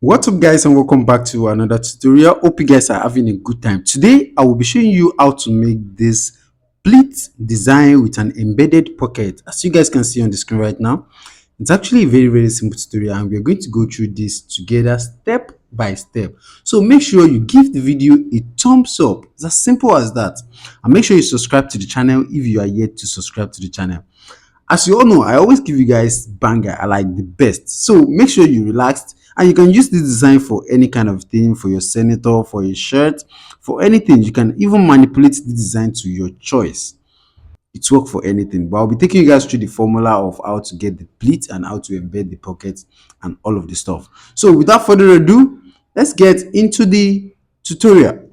What's up guys, and welcome back to another tutorial. Hope you guys are having a good time. Today I will be showing you how to make this pleat design with an embedded pocket. As you guys can see on the screen right now, it's actually a very simple tutorial, and we're going to go through this together step by step. So make sure you give the video a thumbs up. It's as simple as that, and make sure you subscribe to the channel if you are yet to subscribe to the channel. As you all know, I always give you guys banger. I like the best. So make sure you relaxed, and you can use this design for any kind of thing, for your senator, for your shirt, for anything. You can even manipulate the design to your choice. It's work for anything. But I'll be taking you guys through the formula of how to get the pleat and how to embed the pockets and all of the stuff. So without further ado, let's get into the tutorial.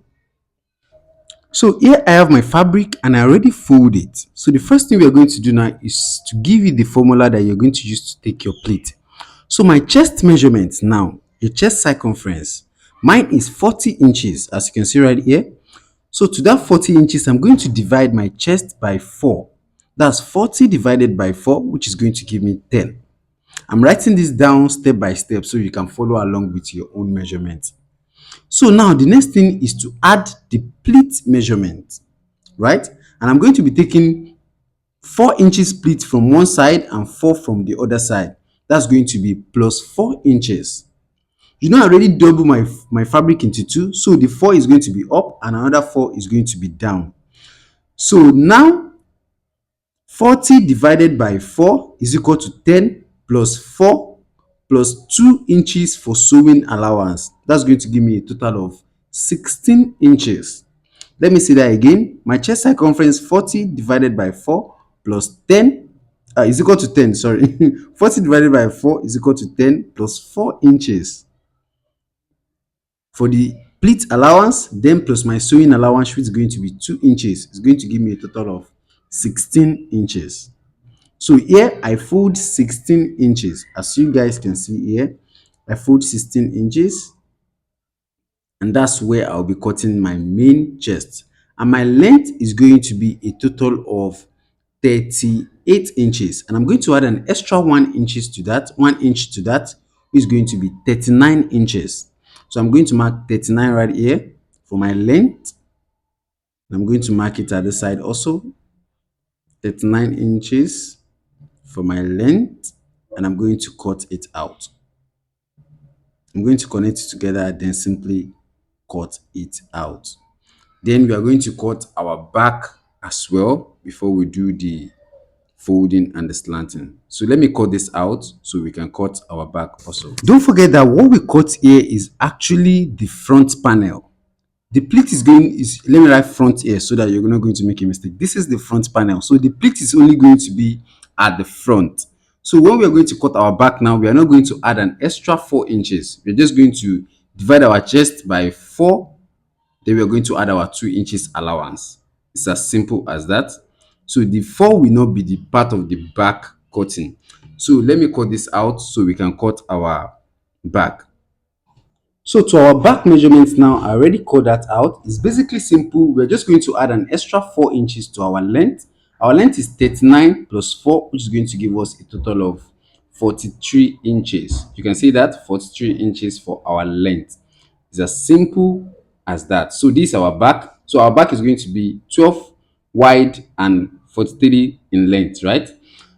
So here I have my fabric and I already fold it. So the first thing we are going to do now is to give you the formula that you're going to use to take your pleat. So my chest measurement now, your chest circumference, mine is 40 inches, as you can see right here. So to that 40 inches, I'm going to divide my chest by 4. That's 40 divided by 4, which is going to give me 10. I'm writing this down step by step so you can follow along with your own measurement. So now the next thing is to add the pleat measurement, right? And I'm going to be taking 4 inches pleat from one side and 4 from the other side. That's going to be plus 4 inches. You know, I already double my fabric into two, so the 4 is going to be up and another 4 is going to be down. So now 40 divided by 4 is equal to 10 plus 4 plus 2 inches for sewing allowance. That's going to give me a total of 16 inches. Let me say that again. My chest circumference 40 divided by 4 plus 10 is equal to 10. Sorry. 40 divided by 4 is equal to 10 plus 4 inches. For the pleat allowance, then plus my sewing allowance, which is going to be 2 inches, is going to give me a total of 16 inches. So here I fold 16 inches. As you guys can see here, I fold 16 inches, and that's where I'll be cutting my main chest. And my length is going to be a total of 38 inches. And I'm going to add an extra 1 inches to that, 1 inch to that, which is going to be 39 inches. So I'm going to mark 39 right here for my length. I'm going to mark it at the side also, 39 inches for my length, and I'm going to cut it out. I'm going to connect it together, then simply cut it out. Then we are going to cut our back as well before we do the folding and the slanting. So let me cut this out so we can cut our back also. Don't forget that what we cut here is actually the front panel. The pleat is let me write front here so that you're not going to make a mistake. This is the front panel. So the pleat is only going to be at the front. So when we are going to cut our back now, we are not going to add an extra 4 inches. We're just going to divide our chest by 4. Then we are going to add our 2 inches allowance. It's as simple as that. So the 4 will not be the part of the back cutting. So let me cut this out so we can cut our back. So to our back measurements now, I already cut that out. It's basically simple. We're just going to add an extra 4 inches to our length. Our length is 39 plus 4, which is going to give us a total of 43 inches. You can see that 43 inches for our length. It's as simple as that. So this is our back. So our back is going to be 12 wide and 43 in length, right?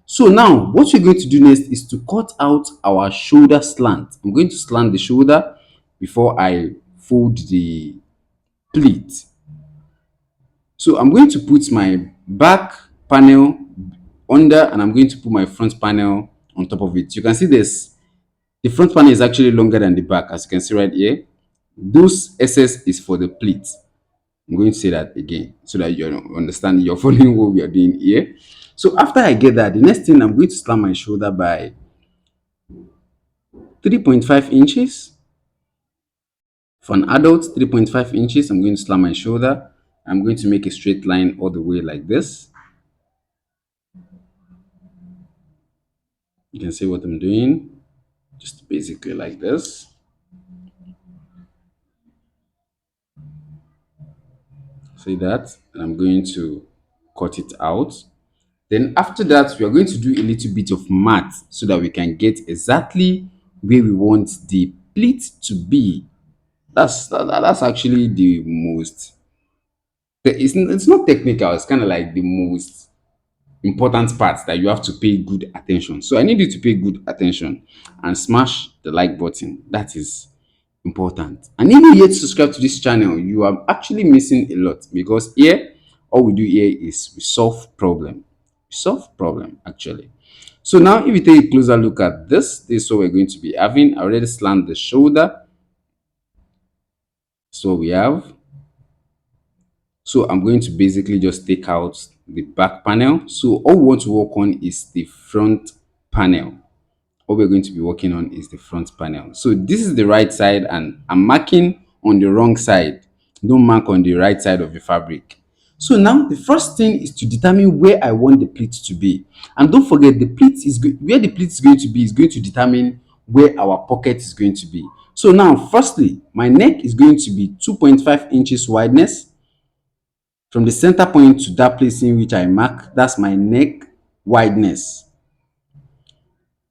So now what we're going to do next is to cut out our shoulder slant. I'm going to slant the shoulder before I fold the pleat. So I'm going to put my back panel under, and I'm going to put my front panel on top of it. You can see this. The front panel is actually longer than the back, as you can see right here. Those SS is for the pleat. I'm going to say that again so that you understand, you're following what we are doing here. So after I get that, the next thing, I'm going to slant my shoulder by 3.5 inches. For an adult, 3.5 inches, I'm going to slant my shoulder. I'm going to make a straight line all the way like this. You can see what I'm doing, just basically like this. See that? And I'm going to cut it out. Then after that, we are going to do a little bit of math so that we can get exactly where we want the pleat to be. That's actually the most, it's not technical, it's kind of like the most important part that you have to pay good attention. So I need you to pay good attention and smash the like button. That is important. And if you yet subscribe to this channel, you are actually missing a lot, because here all we do here is we solve problem. We solve problem actually. So now if you take a closer look at this is what we're going to be having. I already slant the shoulder. So we have, so I'm going to basically just take out the back panel. So all we want to work on is the front panel. What we're going to be working on is the front panel. So this is the right side and I'm marking on the wrong side. Don't mark on the right side of the fabric. So now the first thing is to determine where I want the pleat to be. And don't forget, the pleat is where the pleat is going to be is going to determine where our pocket is going to be. So now firstly, my neck is going to be 2.5 inches wideness from the center point to that place in which I mark. That's my neck wideness.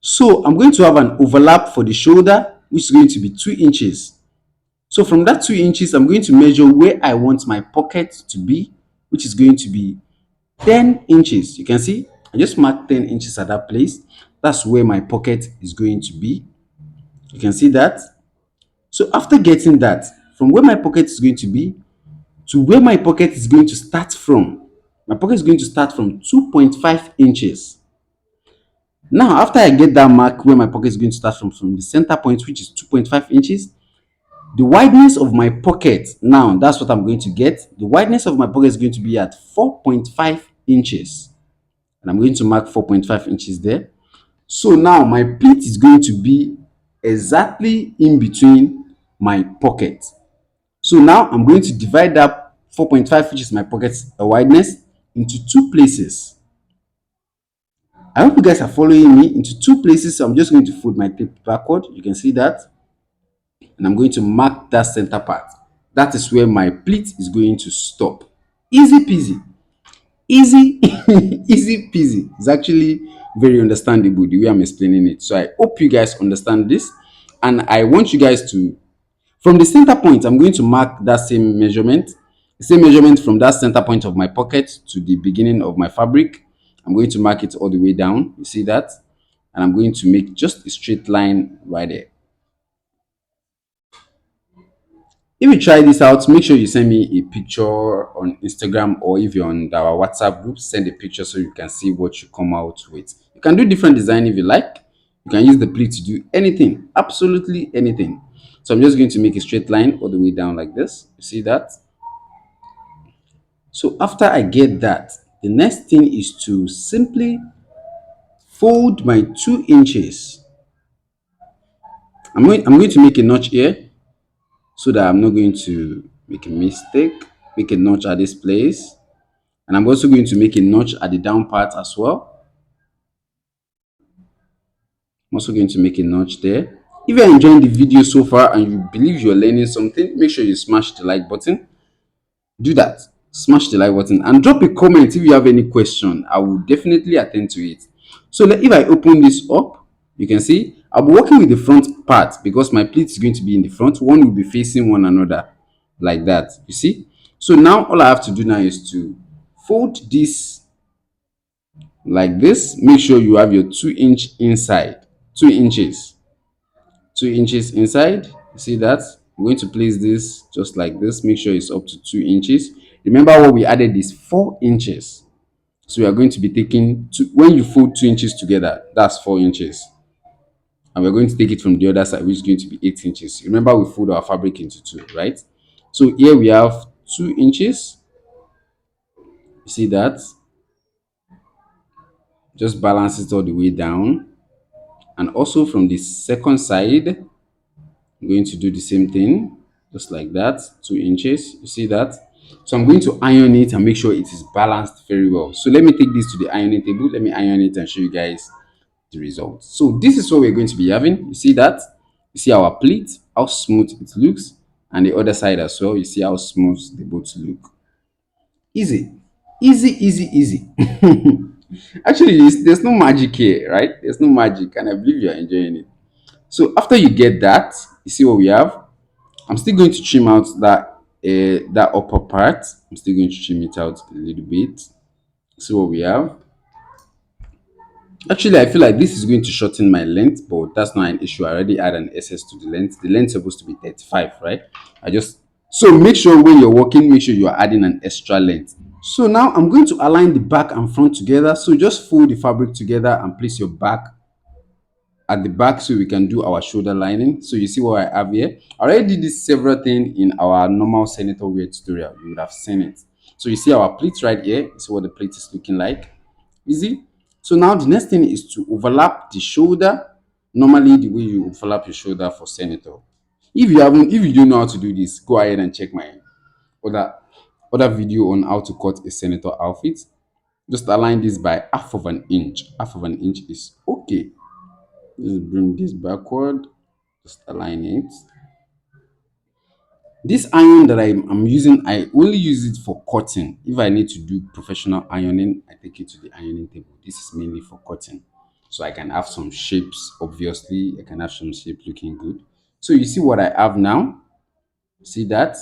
So I'm going to have an overlap for the shoulder, which is going to be 2 inches. So from that 2 inches, I'm going to measure where I want my pocket to be, which is going to be 10 inches. You can see I just marked 10 inches at that place. That's where my pocket is going to be. You can see that. So after getting that, from where my pocket is going to be to where my pocket is going to start from, my pocket is going to start from 2.5 inches. Now, after I get that mark where my pocket is going to start from the center point, which is 2.5 inches, the wideness of my pocket, now that's what I'm going to get. The wideness of my pocket is going to be at 4.5 inches. And I'm going to mark 4.5 inches there. So now my pleat is going to be exactly in between my pocket. So now I'm going to divide that 4.5, which is my pocket wideness, into two places. I hope you guys are following me, into two places. So I'm just going to fold my tape backward. You can see that. And I'm going to mark that center part. That is where my pleat is going to stop. Easy peasy. Easy, easy peasy. It's actually very understandable the way I'm explaining it. So I hope you guys understand this. And I want you guys to, from the center point, I'm going to mark that same measurement. The same measurement from that center point of my pocket to the beginning of my fabric. I'm going to mark it all the way down. You see that? And I'm going to make just a straight line right there. If you try this out, make sure you send me a picture on Instagram, or if you're on our WhatsApp group, send a picture so you can see what you come out with. You can do different design if you like. You can use the pleat to do anything, absolutely anything. So I'm just going to make a straight line all the way down like this. You see that? So after I get that, the next thing is to simply fold my 2 inches. I'm going to make a notch here so that I'm not going to make a mistake. Make a notch at this place. And I'm also going to make a notch at the down part as well. I'm also going to make a notch there. If you're enjoying the video so far and you believe you're learning something, make sure you smash the like button. Do that. Smash the like button and drop a comment if you have any question. I will definitely attend to it. So if I open this up, you can see I'll be working with the front part because my pleat is going to be in the front. One will be facing one another like that. You see? So now all I have to do now is to fold this like this. Make sure you have your 2 inch inside, 2 inches, 2 inches inside. You see that? I'm going to place this just like this. Make sure it's up to 2 inches. Remember what we added is 4 inches. So we are going to be taking two, when you fold 2 inches together, that's 4 inches. And we're going to take it from the other side, which is going to be 8 inches. Remember, we fold our fabric into two, right? So here we have 2 inches. You see that? Just balance it all the way down. And also from the second side, I'm going to do the same thing, just like that, 2 inches. You see that? So I'm going to iron it and make sure it is balanced very well. So let me take this to the ironing table. Let me iron it and show you guys the results. So this is what we're going to be having. You see that? You see our pleat, how smooth it looks, and the other side as well. You see how smooth they both look. Easy, easy, easy, easy. Actually, there's no magic here, right? There's no magic, and I believe you're enjoying it. So after you get that, you see what we have. I'm still going to trim out that upper part. I'm still going to trim it out a little bit. See what we have. Actually, I feel like this is going to shorten my length, but that's not an issue. I already add an SS to the length. The length is supposed to be 35, right? I just so make sure when you're working, make sure you are adding an extra length. So now I'm going to align the back and front together. So just fold the fabric together and place your back at the back so we can do our shoulder lining. So you see what I have here. I already did this several things in our normal senator wear tutorial. You would have seen it. So you see our pleats right here. You see what the plate is looking like. Easy. So now the next thing is to overlap the shoulder. Normally the way you overlap your shoulder for senator. If you don't know how to do this, go ahead and check my other other video on how to cut a senator outfit. Just align this by half of an inch. Half of an inch is okay. Just bring this backward, just align it. This iron that I'm using, I only use it for cutting. If I need to do professional ironing, I take it to the ironing table. This is mainly for cutting. So I can have some shapes, obviously. I can have some shape looking good. So you see what I have now? See that?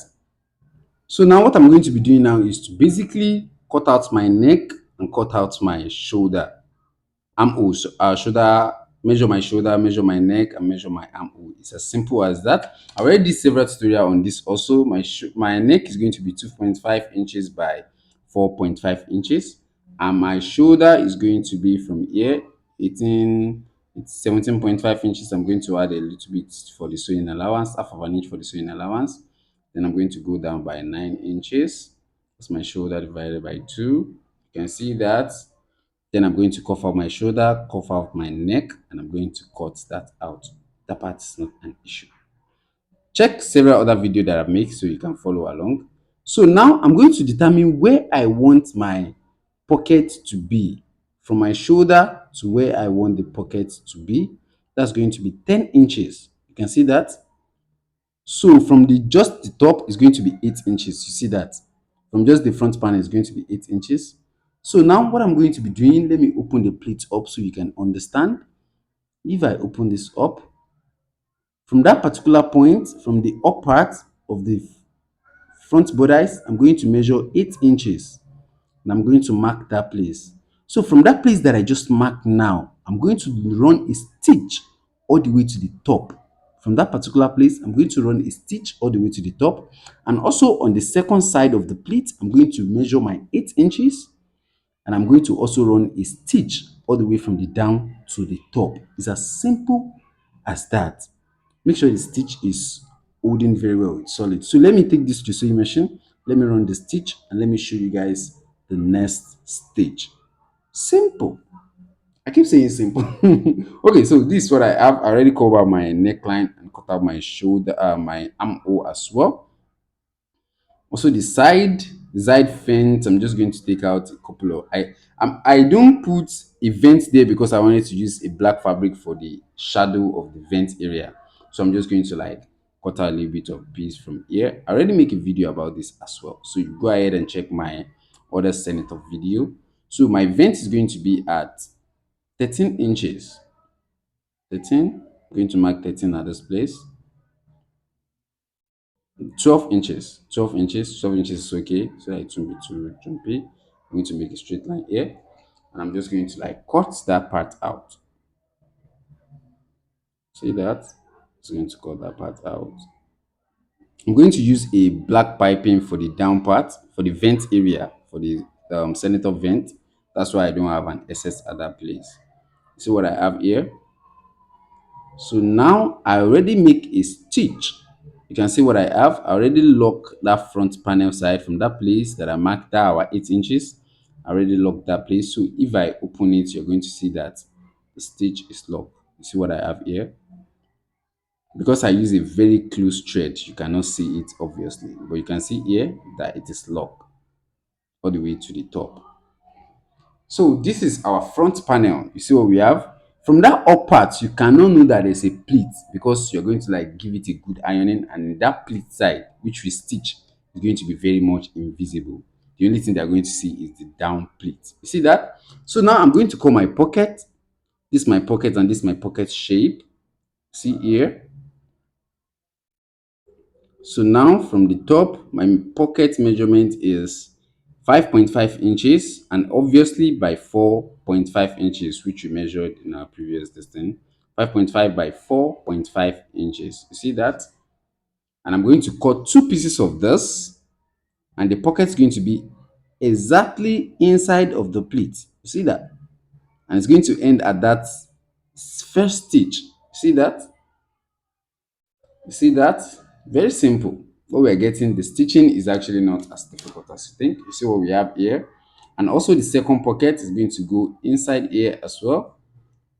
So now what I'm going to be doing now is to basically cut out my neck and cut out my shoulder. Armhole, shoulder, measure my shoulder, measure my neck, and measure my armhole. It's as simple as that. I already did several tutorial on this also. My neck is going to be 2.5 inches by 4.5 inches, and my shoulder is going to be from here 18, it's 17.5 inches. I'm going to add a little bit for the sewing allowance, half of an inch for the sewing allowance. Then I'm going to go down by 9 inches. That's my shoulder divided by 2. You can see that. Then I'm going to cough out my shoulder, cough out my neck, and I'm going to cut that out. That part is not an issue. Check several other videos that I've made so you can follow along. So now I'm going to determine where I want my pocket to be. From my shoulder to where I want the pocket to be. That's going to be 10 inches. You can see that. So from the just the top is going to be 8 inches. You see that? From just the front panel is going to be 8 inches. So now what I'm going to be doing, let me open the pleat up so you can understand. If I open this up, from that particular point, from the up part of the front bodice, I'm going to measure 8 inches. And I'm going to mark that place. So from that place that I just marked now, I'm going to run a stitch all the way to the top. From that particular place, I'm going to run a stitch all the way to the top. And also on the second side of the pleat, I'm going to measure my 8 inches. And I'm going to also run a stitch all the way from the down to the top. It's as simple as that. Make sure the stitch is holding very well, it's solid. So let me take this to sewing machine, let me run the stitch, and let me show you guys the next stage. Simple. I keep saying simple. Okay, so this is what I have. I already covered my neckline and cut out my shoulder, my armhole as well. Also the side fence, I'm just going to take out a couple of I don't put a vent there because I wanted to use a black fabric for the shadow of the vent area. So I'm just going to like cut out a little bit of piece from here. I already make a video about this as well. So you go ahead and check my other senator video. So my vent is going to be at 13 inches. 13. I'm going to mark 13 at this place. 12 inches, 12 inches, 12 inches is okay, so that it won't be too jumpy. I'm going to make a straight line here, and I'm just going to like cut that part out. See that? It's going to cut that part out. I'm going to use a black piping for the down part, for the vent area, for the senator vent. That's why I don't have an SS at that place. See what I have here? So now I already make a stitch. You can see what I have. I already lock that front panel side from that place that I marked that our 8 inches. I already locked that place. So if I open it, you're going to see that the stitch is locked. You see what I have here? Because I use a very close thread, you cannot see it obviously, but you can see here that it is locked all the way to the top. So this is our front panel. You see what we have? From that up part, you cannot know that there's a pleat because you're going to like give it a good ironing, and that pleat side, which we stitch, is going to be very much invisible. The only thing they're going to see is the down pleat. You see that? So now I'm going to call my pocket. This is my pocket and this is my pocket shape. See here? So now from the top, my pocket measurement is 5.5 inches and obviously by 4.5 inches, which we measured in our previous distance. 5.5 by 4.5 inches. You see that? And I'm going to cut two pieces of this, and the pocket is going to be exactly inside of the pleat. You see that? And it's going to end at that first stitch. See that? You see that? Very simple. What we are getting, the stitching is actually not as difficult as you think. You see what we have here? And also the second pocket is going to go inside here as well.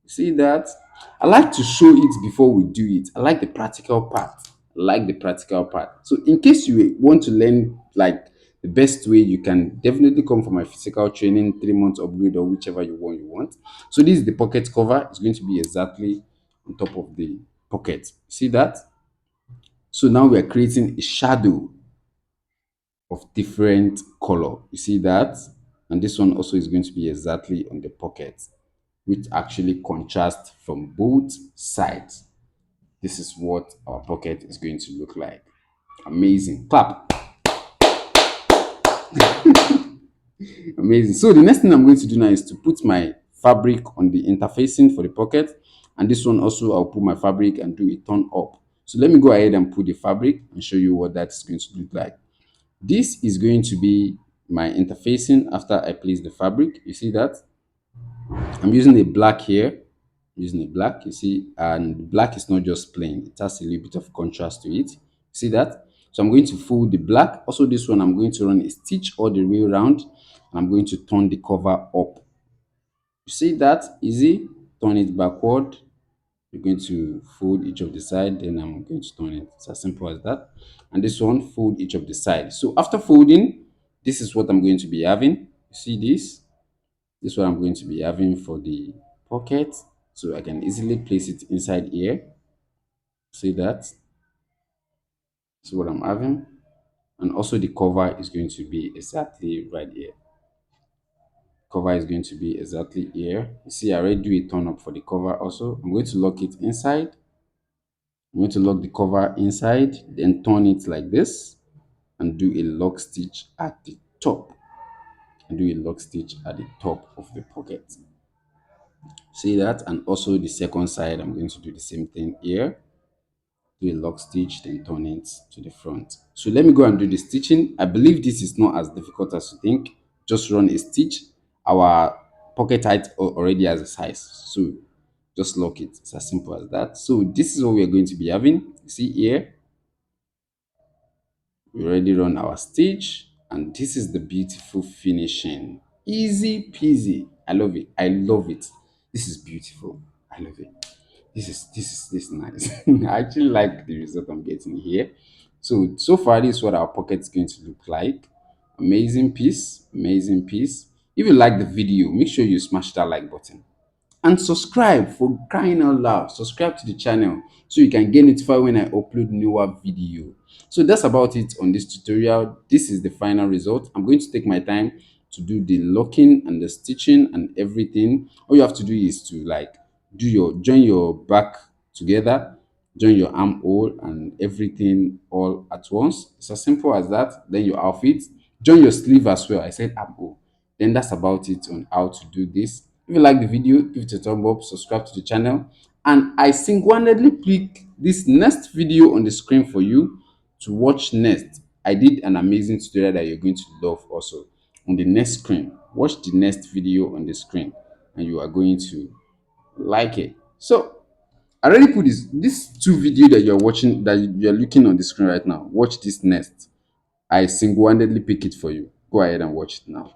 See that? I like to show it before we do it. I like the practical part. I like the practical part. So in case you want to learn like the best way, you can definitely come for my physical training 3 months upgrade or whichever you want. So this is the pocket cover. It's going to be exactly on top of the pocket. See that? So now we are creating a shadow of different color. You see that? And this one also is going to be exactly on the pocket, which actually contrasts from both sides. This is what our pocket is going to look like. Amazing. Clap. Amazing. So the next thing I'm going to do now is to put my fabric on the interfacing for the pocket. And this one also, I'll put my fabric and do a turn up. So let me go ahead and put the fabric and show you what that's going to look like. This is going to be my interfacing after I place the fabric. You see that? I'm using a black here. Using a black, you see, and black is not just plain, it has a little bit of contrast to it. See that? So I'm going to fold the black. Also, this one I'm going to run a stitch all the way around, and I'm going to turn the cover up. You see that? Easy. Turn it backward. You're going to fold each of the side, then I'm going to turn it. It's as simple as that. And this one, fold each of the side. So after folding, this is what I'm going to be having. You see this? This is what I'm going to be having for the pocket. So I can easily place it inside here. See that? So what I'm having. And also the cover is going to be exactly right here. Cover is going to be exactly here. You see, I already do a turn up for the cover also. I'm going to lock it inside. I'm going to lock the cover inside, then turn it like this and do a lock stitch at the top. And do a lock stitch at the top of the pocket. See that? And also the second side, I'm going to do the same thing here. Do a lock stitch, then turn it to the front. So let me go and do the stitching. I believe this is not as difficult as you think. Just run a stitch. Our pocket height already has a size, so just lock it. It's as simple as that. So this is what we are going to be having. See here, we already run our stitch, and this is the beautiful finishing. Easy peasy. I love it. I love it. This is beautiful. I love it. This is nice. I actually like the result I'm getting here. So far this is what our pocket is going to look like. Amazing piece, amazing piece. If you like the video, make sure you smash that like button and subscribe. For crying out loud, subscribe to the channel so you can get notified when I upload newer video. So that's about it on this tutorial. This is the final result. I'm going to take my time to do the locking and the stitching and everything. All you have to do is to like join your back together, join your armhole and everything all at once. It's as simple as that. Then your outfit, join your sleeve as well. I said armhole. Then that's about it on how to do this. If you like the video, give it a thumb up, subscribe to the channel, and I single-handedly click this next video on the screen for you to watch next. I did an amazing tutorial that you're going to love also. On the next screen, watch the next video on the screen and you are going to like it. So I already put this two video that you're watching, that you're looking on the screen right now. Watch this next. I single-handedly pick it for you. Go ahead and watch it now.